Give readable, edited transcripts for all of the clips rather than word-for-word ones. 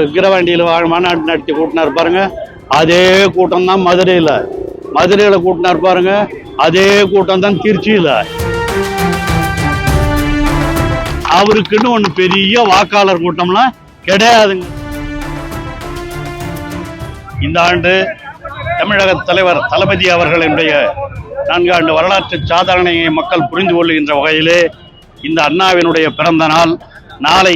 விக்கிரவாண்டியில் மாநாடு நடத்தி கூட்டினார் பாருங்க, அதே கூட்டம் தான் மதுரையில கூட்டினார் பாருங்க, அதே கூட்டம் தான் திருச்சியில. அவருக்குன்னு ஒண்ணு பெரிய வாக்காளர் கூட்டம்லாம் கிடையாதுங்க. இந்த ஆண்டு தமிழக தலைவர் தளபதி அவர்களுடைய 4 ஆண்டு வரலாற்று சாதனையை மக்கள் புரிந்து கொள்கின்ற வகையிலே இந்த அண்ணாவினுடைய பிறந்த நாள், நாளை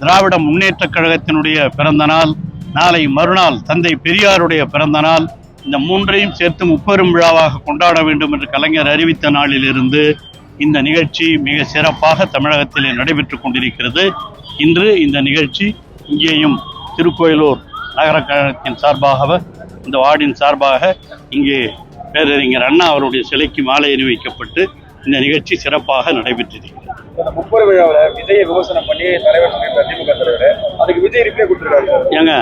திராவிட முன்னேற்ற கழகத்தினுடைய பிறந்த நாள், நாளை மறுநாள் தந்தை பெரியாருடைய பிறந்த நாள், இந்த மூன்றையும் சேர்த்து முப்பெரும் விழாவாக கொண்டாட வேண்டும் என்று கலைஞர் அறிவித்த நாளிலிருந்து இந்த நிகழ்ச்சி மிக சிறப்பாக தமிழகத்திலே நடைபெற்றுக் கொண்டிருக்கிறது. இன்று இந்த நிகழ்ச்சி இங்கேயும் திருக்கோயிலூர் நகர கழகத்தின் சார்பாக, இந்த வார்டின் சார்பாக இங்கே பேரறிஞர் அண்ணா அவருடைய சிலைக்கு மாலை அணிவிக்கப்பட்டு இந்த நிகழ்ச்சி சிறப்பாக நடைபெற்றிருக்கிறது. முப்பெரும் விழாவில் விஜயை விமர்சனம் பண்ணி தலைவர் திமுக தலைவர், அதுக்கு விஜய் ரிப்ளை கொடுத்துருக்காரு. ஏங்க,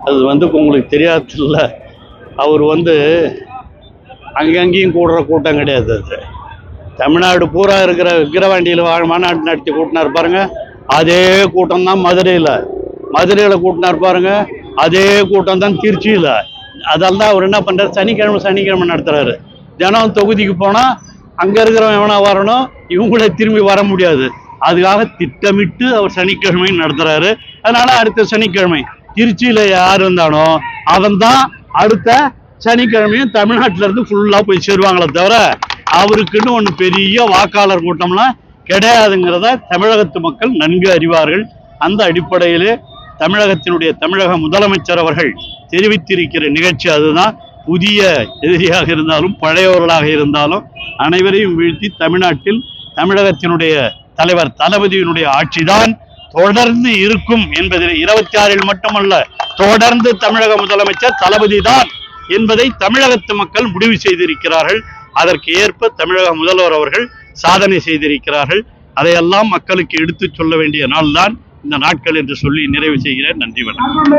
அது உங்களுக்கு தெரியாதுல்ல, அவர் அங்கங்கேயும் கூடுற கூட்டம் கிடையாது. அது தமிழ்நாடு பூரா இருக்கிற விக்கிரவாண்டியில் மாநாடு நடத்தி கூட்டினார் பாருங்க, அதே கூட்டம் தான் மதுரையில கூட்டினார் பாருங்க, அதே கூட்டம் தான் திருச்சியில. அதால் தான் அவர் என்ன பண்றாரு, சனிக்கிழமை நடத்துறாரு. தினம் தொகுதிக்கு போனா அங்க இருக்கிறவன் எவனா வரணும், இவங்கள திரும்பி வர முடியாது. அதுக்காக திட்டமிட்டு அவர் சனிக்கிழமை நடத்துறாரு. அதனால அடுத்த சனிக்கிழமை திருச்சியில யார் இருந்தானோ அவன் தான் அடுத்த சனிக்கிழமையும் தமிழ்நாட்டில இருந்து ஃபுல்லா போய் சேருவாங்களே தவிர அவருக்குன்னு ஒண்ணு பெரிய வாக்காளர் கூட்டம்லாம் கிடையாதுங்கிறத தமிழகத்து மக்கள் நன்கு அறிவார்கள். அந்த அடிப்படையிலே தமிழக முதலமைச்சர் அவர்கள் தெரிவித்திருக்கிற நிகழ்ச்சி அதுதான். புதிய எதிரியாக இருந்தாலும் பழையவர்களாக இருந்தாலும் அனைவரையும் வீழ்த்தி தமிழகத்தினுடைய தலைவர் தளபதியினுடைய ஆட்சிதான் தொடர்ந்து இருக்கும் என்பதில் 26 மட்டுமல்ல, தொடர்ந்து தமிழக முதலமைச்சர் தளபதி தான் என்பதை தமிழகத்து மக்கள் முடிவு செய்திருக்கிறார்கள். அதற்கு ஏற்ப தமிழக முதல்வர் அவர்கள் சாதனை செய்திருக்கிறார்கள். அதையெல்லாம் மக்களுக்கு எடுத்துச் சொல்ல வேண்டிய நாள் தான் இந்த நாட்கள் என்று சொல்லி நிறைவு செய்கிறேன். நன்றி, வணக்கம்.